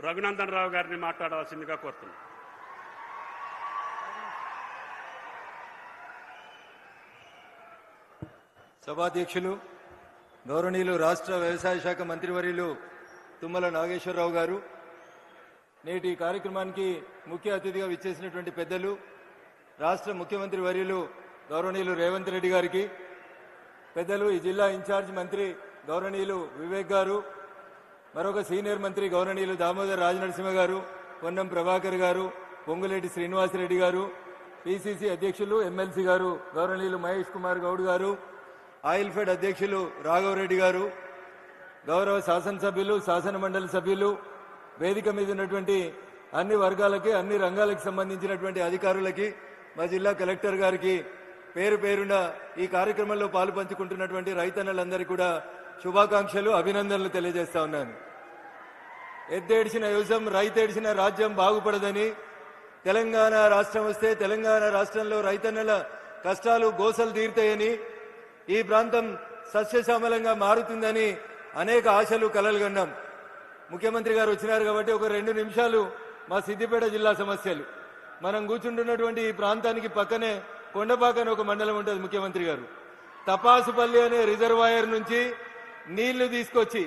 రఘునందన్ రావు గారిని మాట్లాడవలసిందిగా కోరుతున్నాను. సభాధ్యక్షులు గౌరవనీయులు రాష్ట్ర వ్యవసాయ శాఖ మంత్రివర్యులు తుమ్మల నాగేశ్వరరావు గారు, నేటి కార్యక్రమానికి ముఖ్య అతిథిగా విచ్చేసినటువంటి పెద్దలు రాష్ట్ర ముఖ్యమంత్రి వర్యులు గౌరవనీయులు రేవంత్ రెడ్డి గారికి, పెద్దలు ఈ జిల్లా ఇన్ఛార్జ్ మంత్రి గౌరవనీయులు వివేక్ గారు, మరొక సీనియర్ మంత్రి గౌరవనీయులు దామోదర్ రాజనరసింహ గారు, పొన్నం ప్రభాకర్ గారు, పొంగులేటి శ్రీనివాసరెడ్డి గారు, పిసిసి అధ్యక్షులు ఎమ్మెల్సీ గారు గౌరవనీయులు మహేష్ కుమార్ గౌడ్ గారు, ఆయిల్ ఫెడ్ అధ్యక్షులు రాఘవరెడ్డి గారు, గౌరవ శాసనసభ్యులు, శాసన మండలి సభ్యులు, వేదిక మీద ఉన్నటువంటి అన్ని వర్గాలకి, అన్ని రంగాలకు సంబంధించినటువంటి అధికారులకి, మా జిల్లా కలెక్టర్ గారికి పేరు పేరున ఈ కార్యక్రమంలో పాలు పంచుకుంటున్నటువంటి రైతన్నలందరికీ కూడా శుభాకాంక్షలు, అభినందనలు తెలియజేస్తా ఉన్నాను. ఎద్దేడిచిన యువజం రైతేడిచిన రాజ్యం బాగుపడదని, తెలంగాణ రాష్ట్రం వస్తే తెలంగాణ రాష్ట్రంలో రైతన్నల కష్టాలు గోసలు తీరుతాయని, ఈ ప్రాంతం సస్యశ్యామలంగా మారుతుందని అనేక ఆశలు కలలు కన్నాం. ముఖ్యమంత్రి గారు వచ్చినారు కాబట్టి ఒక 2 నిమిషాలు మా సిద్దిపేట జిల్లా సమస్యలు. మనం కూర్చుంటున్నటువంటి ఈ ప్రాంతానికి పక్కనే కొండపాక అని ఒక మండలం ఉంటుంది. ముఖ్యమంత్రి గారు తపాసుపల్లి అనే రిజర్వాయర్ నుంచి నీళ్లు తీసుకొచ్చి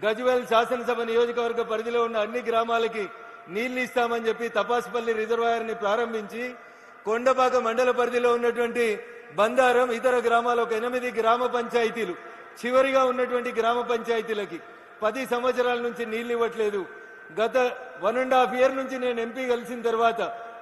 గజ్వేల్ శాసనసభ నియోజకవర్గ పరిధిలో ఉన్న అన్ని గ్రామాలకి నీళ్లు ఇస్తామని చెప్పి తపాసుపల్లి రిజర్వాయర్ ని ప్రారంభించి కొండపాక మండల పరిధిలో ఉన్నటువంటి బందారం, ఇతర గ్రామాలు ఒక 8 గ్రామ పంచాయతీలు, చివరిగా ఉన్నటువంటి గ్రామ పంచాయతీలకి 10 సంవత్సరాల నుంచి నీళ్లు ఇవ్వట్లేదు. గత 1.5 ఇయర్ నుంచి నేను ఎంపీ కలిసిన తర్వాత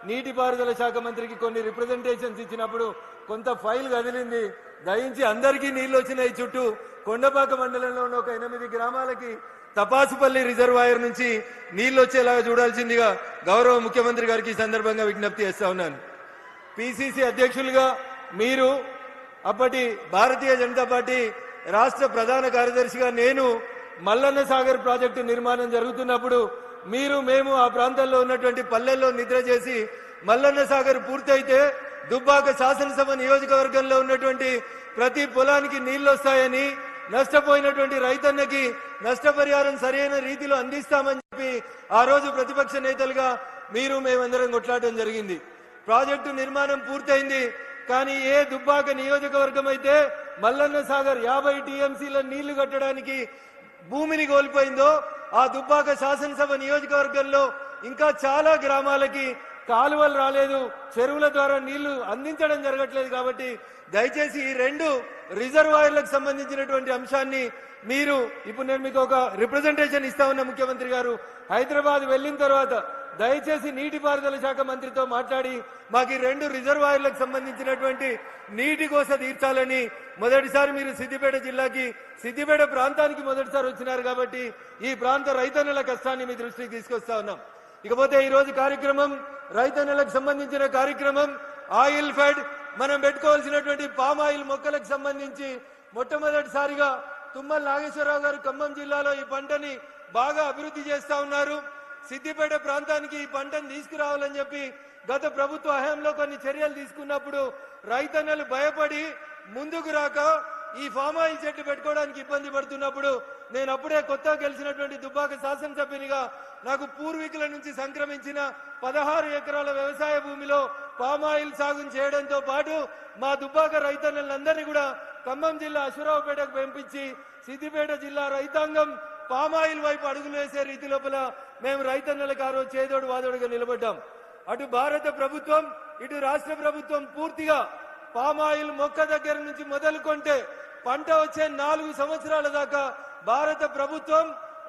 నీటిపారుదల శాఖ మంత్రికి కొన్ని రిప్రజెంటేషన్స్ ఇచ్చినప్పుడు కొంత ఫైల్ కదిలింది. దయించి అందరికీ నీళ్లు వచ్చినాయి. చుట్టూ కొండపాక మండలంలో ఉన్న ఒక 8 గ్రామాలకి తపాసుపల్లి రిజర్వాయర్ నుంచి నీళ్లు వచ్చేలాగా చూడాల్సిందిగా గౌరవ ముఖ్యమంత్రి గారికి ఈ సందర్భంగా విజ్ఞప్తి చేస్తా ఉన్నాను. పిసిసి అధ్యక్షులుగా మీరు, అప్పటి భారతీయ జనతా పార్టీ రాష్ట్ర ప్రధాన కార్యదర్శిగా నేను మల్లన్న సాగర్ ప్రాజెక్టు నిర్మాణం జరుగుతున్నప్పుడు మేము ఆ ప్రాంతాల్లో ఉన్నటువంటి పల్లెల్లో నిద్ర చేసి మల్లన్న సాగర్ పూర్తయితే దుబ్బాక శాసనసభ నియోజకవర్గంలో ఉన్నటువంటి ప్రతి పొలానికి నీళ్లు వస్తాయని, నష్టపోయినటువంటి రైతన్నకి నష్టపరిహారం సరైన రీతిలో అందిస్తామని చెప్పి ఆ రోజు ప్రతిపక్ష నేతలుగా మేమందరం కొట్లాడడం జరిగింది. ప్రాజెక్టు నిర్మాణం పూర్తయింది. కానీ ఏ దుబ్బాక నియోజకవర్గం అయితే మల్లన్న సాగర్ 50 టీఎంసీల నీళ్లు కట్టడానికి భూమిని కోల్పోయిందో, ఆ దుబ్బాక శాసనసభ నియోజకవర్గంలో ఇంకా చాలా గ్రామాలకి కాలువలు రాలేదు, చెరువుల ద్వారా నీళ్లు అందించడం జరగట్లేదు. కాబట్టి దయచేసి ఈ 2 రిజర్వాయర్లకు సంబంధించినటువంటి అంశాన్ని ఇప్పుడు నేను మీకు ఒక రిప్రజెంటేషన్ ఇస్తా ఉన్న ముఖ్యమంత్రి గారు, హైదరాబాద్ వెళ్ళిన తర్వాత దయచేసి నీటిపారుదల శాఖ మంత్రితో మాట్లాడి మాకు ఈ 2 రిజర్వాయర్లకు సంబంధించినటువంటి నీటి కోస తీర్చాలని. మొదటిసారి మీరు సిద్దిపేట జిల్లాకి, సిద్దిపేట ప్రాంతానికి మొదటిసారి వచ్చినారు కాబట్టి ఈ ప్రాంత రైతన్నల కష్టాన్ని మీ దృష్టికి తీసుకొస్తా ఉన్నాం. ఇకపోతే ఈ రోజు కార్యక్రమం రైతన్నలకు సంబంధించిన కార్యక్రమం. ఆయిల్ ఫెడ్ మనం పెట్టుకోవాల్సినటువంటి పామ్ ఆయిల్ మొక్కలకు సంబంధించి మొట్టమొదటిసారిగా తుమ్మల నాగేశ్వరరావు గారు ఖమ్మం జిల్లాలో ఈ పంటని బాగా అభివృద్ధి చేస్తా ఉన్నారు. సిద్దిపేట ప్రాంతానికి ఈ పంటను తీసుకురావాలని చెప్పి గత ప్రభుత్వ హయాంలో కొన్ని చర్యలు తీసుకున్నప్పుడు రైతన్నలు భయపడి ముందుకు రాక ఈ ఫామ్ ఆయిల్ చెట్లు పెట్టుకోవడానికి ఇబ్బంది పడుతున్నప్పుడు నేను అప్పుడే కొత్తగా గెలిచినటువంటి దుబ్బాక శాసనసభ్యునిగా నాకు పూర్వీకుల నుంచి సంక్రమించిన 16 ఎకరాల వ్యవసాయ భూమిలో పామ్ ఆయిల్ సాగు చేయడంతో పాటు మా దుబ్బాక రైతన్నలందరినీ కూడా ఖమ్మం జిల్లా అశ్వరావుపేటకు పంపించి సిద్దిపేట జిల్లా రైతాంగం పామాయిల్ వైపు అడుగులు వేసే రీతి లోపల మేము రైతన్నలకు ఆ రోజు చేదోడు వాదోడుగా నిలబడ్డాం. అటు భారత ప్రభుత్వం, ఇటు రాష్ట్ర ప్రభుత్వం పూర్తిగా పామాయిల్ మొక్క దగ్గర నుంచి మొదలుకొంటే పంట వచ్చే 4 సంవత్సరాల దాకా భారత ప్రభుత్వం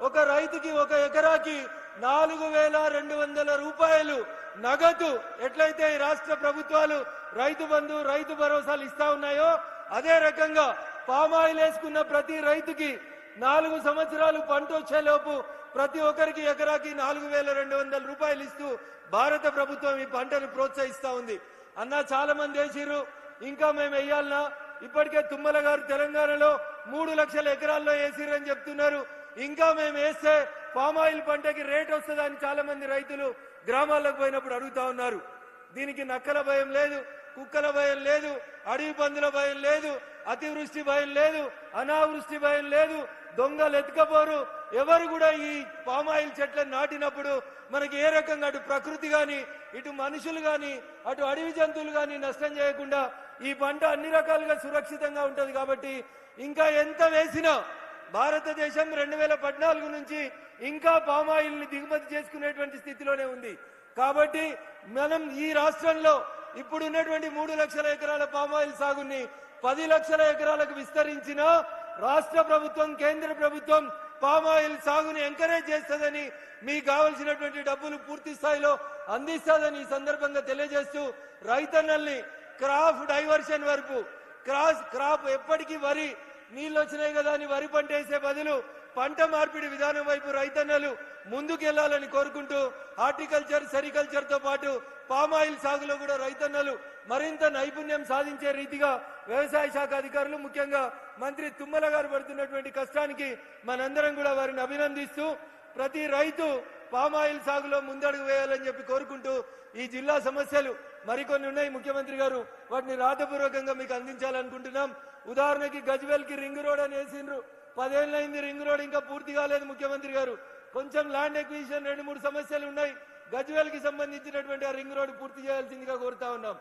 ఒక రైతుకి 1 ఎకరాకి 4,200 రూపాయలు నగదు ఎట్లయితే ఈ రాష్ట్ర ప్రభుత్వాలు రైతు బంధు, రైతు భరోసాలు ఇస్తా ఉన్నాయో అదే రకంగా పామాయిల్ వేసుకున్న ప్రతి రైతుకి 4 సంవత్సరాలు పంట వచ్చేలోపు ప్రతి ఒక్కరికి ఎకరాకి 4,200 రూపాయలు ఇస్తూ భారత ప్రభుత్వం ఈ పంటను ప్రోత్సహిస్తా ఉంది. అన్న చాలా మంది వేసిరు, ఇంకా మేము వేయాలన్నా? ఇప్పటికే తుమ్మల గారు తెలంగాణలో 3 లక్షల ఎకరాల్లో వేసిరని చెప్తున్నారు. ఇంకా మేము వేస్తే పామాయిల్ పంటకి రేట్ వస్తుందని చాలా మంది రైతులు గ్రామాలకు పోయినప్పుడు అడుగుతా ఉన్నారు. దీనికి నక్కల భయం లేదు, కుక్కల భయం లేదు, అడవి పందుల భయం లేదు, అతివృష్టి భయం లేదు, అనావృష్టి భయం లేదు, దొంగలు ఎత్తుకపోరు. ఎవరు కూడా ఈ పామాయిల్ చెట్లను నాటినప్పుడు మనకి ఏ రకంగా అటు ప్రకృతి కానీ, ఇటు మనుషులు కానీ, అటు అడవి జంతువులు కానీ నష్టం చేయకుండా ఈ పంట అన్ని రకాలుగా సురక్షితంగా ఉంటుంది. కాబట్టి ఇంకా ఎంత వేసినా భారతదేశం 2014 నుంచి ఇంకా పామాయిల్ ని దిగుమతి చేసుకునేటువంటి స్థితిలోనే ఉంది. కాబట్టి మనం ఈ రాష్ట్రంలో ఇప్పుడు ఉన్నటువంటి 3 లక్షల ఎకరాల పామాయిల్ సాగుని 10 లక్షల ఎకరాలకు విస్తరించిన రాష్ట్ర ప్రభుత్వం, కేంద్ర ప్రభుత్వం పామాయిల్ సాగుని ఎంకరేజ్ చేస్తుందని, మీకు కావలసినటువంటి డబ్బులు పూర్తి స్థాయిలో అందిస్తుందని ఈ సందర్భంగా తెలియజేస్తూ, రైతన్నల్ని క్రాప్ డైవర్షన్ వరకు క్రాప్ ఎప్పటికీ వరి నీళ్ళు వచ్చినాయి కదా అని వరి పంట వేసే బదులు పంట మార్పిడి విధానం వైపు రైతన్నలు ముందుకెళ్లాలని కోరుకుంటూ, హార్టికల్చర్, సెరికల్చర్ తో పాటు పామాయిల్ సాగులో కూడా రైతన్నలు మరింత నైపుణ్యం సాధించే రీతిగా వ్యవసాయ శాఖ అధికారులు, ముఖ్యంగా మంత్రి తుమ్మల గారు పడుతున్నటువంటి కష్టానికి మనందరం కూడా వారిని అభినందిస్తూ, ప్రతి రైతు పామాయిల్ సాగులో ముందడుగు వేయాలని చెప్పి కోరుకుంటూ, ఈ జిల్లా సమస్యలు మరికొన్ని ఉన్నాయి ముఖ్యమంత్రి గారు, వాటిని రాతపూర్వకంగా మీకు అందించాలనుకుంటున్నాం. ఉదాహరణకి గజ్వేల్ కి రింగ్ రోడ్ అని వేసిండ్రు, 10 ఏళ్ళైంది రింగ్ రోడ్ ఇంకా పూర్తి కాలేదు ముఖ్యమంత్రి గారు. కొంచెం ల్యాండ్ ఎక్విజిషన్ 2-3 సమస్యలు ఉన్నాయి. గజ్వేల్ కి సంబంధించినటువంటి ఆ రింగ్ రోడ్ పూర్తి చేయాల్సిందిగా కోరుతా ఉన్నాం.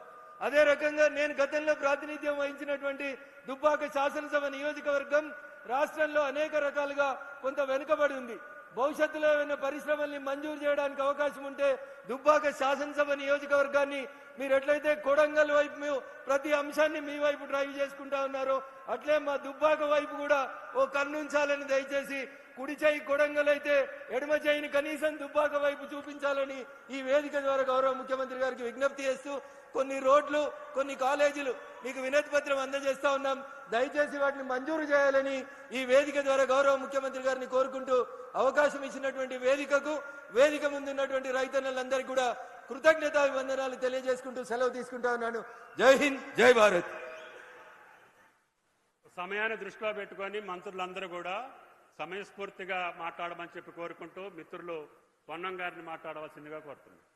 అదే రకంగా నేను గతంలో ప్రాతినిధ్యం వహించినటువంటి దుబ్బాక శాసనసభ నియోజకవర్గం రాష్ట్రంలో అనేక రకాలుగా కొంత వెనుకబడి ఉంది. భవిష్యత్తులో ఏమైనా పరిశ్రమల్ని మంజూరు చేయడానికి అవకాశం ఉంటే దుబ్బాక శాసనసభ నియోజకవర్గాన్ని మీరు ఎట్లయితే కొడంగల్ వైపు ప్రతి అంశాన్ని మీ వైపు డ్రైవ్ చేసుకుంటా ఉన్నారో అట్లే మా దుబ్బాక వైపు కూడా ఓ కన్నుంచాలని దయచేసి, కుడి చేయి కొడంగల్ అయితే ఎడమ చేయిని కనీసం దుబ్బాక వైపు చూపించాలని ఈ వేదిక ద్వారా గౌరవ ముఖ్యమంత్రి గారికి విజ్ఞప్తి చేస్తూ, కొన్ని రోడ్లు, కొన్ని కాలేజీలు మీకు వినతి పత్రం అందజేస్తా ఉన్నాం, దయచేసి వాటిని మంజూరు చేయాలని ఈ వేదిక ద్వారా గౌరవ ముఖ్యమంత్రి గారిని కోరుకుంటూ, అవకాశం ఇచ్చినటువంటి వేదిక ముందున్నటువంటి రైతన్నలందరికీ కూడా కృతజ్ఞతాభివందనాలు తెలియజేసుకుంటూ సెలవు తీసుకుంటా ఉన్నాను. జై హింద్, జై భారత్. సమయాన్ని దృష్టిలో పెట్టుకొని మంత్రులందరూ కూడా సమయస్ఫూర్తిగా మాట్లాడమని చెప్పి కోరుకుంటూ, మిత్రులు పొన్నం గారిని మాట్లాడవలసిందిగా కోరుతున్నాను.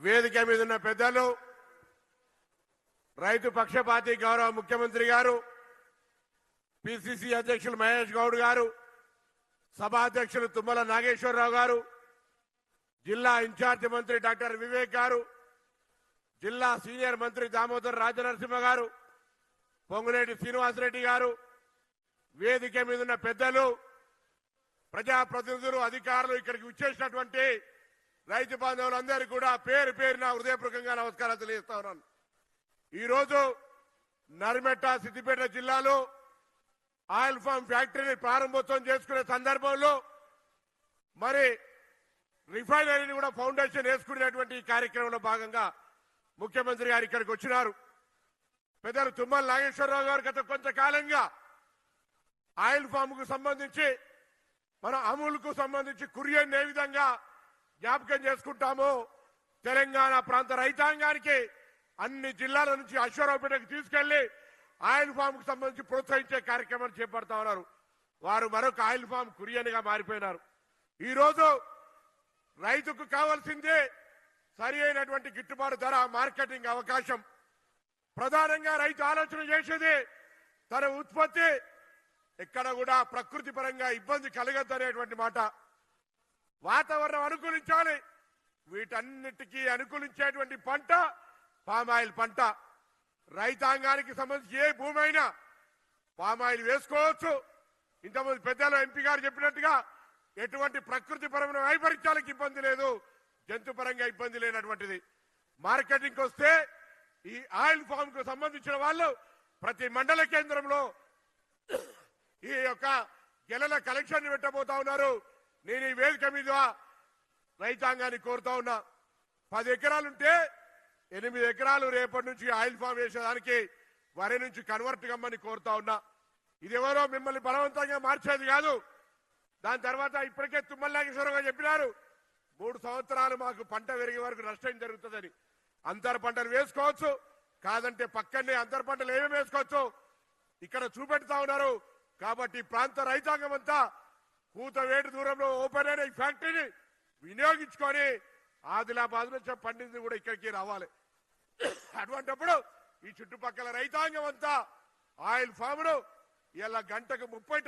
వేదిక మీద ఉన్న పెద్దలు, రైతు పక్షపాతి గౌరవ ముఖ్యమంత్రి గారు, పిసిసి అధ్యక్షులు మహేష్ గౌడ్ గారు, సభాధ్యక్షులు తుమ్మల నాగేశ్వరరావు గారు, జిల్లా ఇన్ఛార్జి మంత్రి డాక్టర్ వివేక్ గారు, జిల్లా సీనియర్ మంత్రి దామోదర్ రాజనరసింహ గారు, పొంగులేటి శ్రీనివాసరెడ్డి గారు, వేదిక మీద ఉన్న పెద్దలు, ప్రజాప్రతినిధులు, అధికారులు, ఇక్కడికి వచ్చేసినటువంటి రైతు బాంధవులందరికీ కూడా పేరు పేరున హృదయపూర్వకంగా నమస్కారాలు తెలియజేస్తా ఉన్నాను. ఈరోజు నర్మెట్ట, సిద్దిపేట జిల్లాలో ఆయిల్ ఫామ్ ఫ్యాక్టరీని ప్రారంభోత్సవం చేసుకునే సందర్భంలో మరి రిఫైనరీని కూడా ఫౌండేషన్ వేసుకునేటువంటి ఈ కార్యక్రమంలో భాగంగా ముఖ్యమంత్రి గారు ఇక్కడికి వచ్చినారు. పెద్దలు తుమ్మల నాగేశ్వరరావు గారు గత కొంతకాలంగా ఆయిల్ ఫామ్ కు సంబంధించి, మన అమూల్కు సంబంధించి కురియన్ ఏ విధంగా జ్ఞాపకం చేసుకుంటామో, తెలంగాణ ప్రాంత రైతాంగానికి అన్ని జిల్లాల నుంచి అశ్వరావుపేటకు తీసుకెళ్లి ఆయిల్ ఫామ్ కు సంబంధించి ప్రోత్సహించే కార్యక్రమాన్ని చేపడతా ఉన్నారు. వారు మరొక ఆయిల్ ఫామ్ కురియన్ గా మారిపోయినారు. ఈ రోజు రైతుకు కావాల్సిందే సరి అయినటువంటి గిట్టుబాటు ధర, మార్కెటింగ్ అవకాశం. ప్రధానంగా రైతు ఆలోచన చేసేది తన ఉత్పత్తి ఎక్కడ కూడా ప్రకృతి పరంగా ఇబ్బంది కలగద్దనేటువంటి మాట. వాతావరణం అనుకూలించాలి. వీటన్నిటికీ అనుకూలించేటువంటి పంట పామాయిల్ పంట. రైతాంగానికి సంబంధించి ఏ భూమి అయినా పామాయిల్ వేసుకోవచ్చు. ఇంతకుముందు పెద్దలు ఎంపీ గారు చెప్పినట్టుగా ఎటువంటి ప్రకృతి పరమైన వైపరీత్యాలకు ఇబ్బంది లేదు, జంతు పరంగా ఇబ్బంది లేనటువంటిది. మార్కెటింగ్ వస్తే ఈ ఆయిల్ ఫామ్ కు సంబంధించిన వాళ్ళు ప్రతి మండల కేంద్రంలో ఈ యొక్క గెలల కలెక్షన్ పెట్టబోతా ఉన్నారు. నేను ఈ వేదిక మీద రైతాంగాన్ని కోరుతా ఉన్నా, 10 ఎకరాలుంటే 8 ఎకరాలు రేపటి నుంచి ఆయిల్ ఫామ్ వేసేదానికి వరి నుంచి కన్వర్ట్ కమ్మని కోరుతా ఉన్నా. ఇదెవరో మిమ్మల్ని బలవంతంగా మార్చేది కాదు. దాని తర్వాత ఇప్పటికే తుమ్మల నాగేశ్వరరావు గారు చెప్పినారు, 3 సంవత్సరాలు మాకు పంట పెరిగే వరకు నష్టం జరుగుతుందని. అంతర పంటలు వేసుకోవచ్చు, కాదంటే పక్కనే అంతర పంటలు ఏమేమి వేసుకోవచ్చు ఇక్కడ చూపెడతా ఉన్నారు. కాబట్టి ప్రాంత రైతాంగం అంతా కూతవేటు దూరంలో ఓపెన్ అయిన ఈ ఫ్యాక్టరీని వినియోగించుకొని ఆదిలాబాద్ నుంచి పండింది కూడా ఇక్కడికి రావాలి. అటువంటిప్పుడు ఈ చుట్టుపక్కల రైతాంగం అంతా ఆయిల్ ఫామ్ను ఇలా గంటకు 30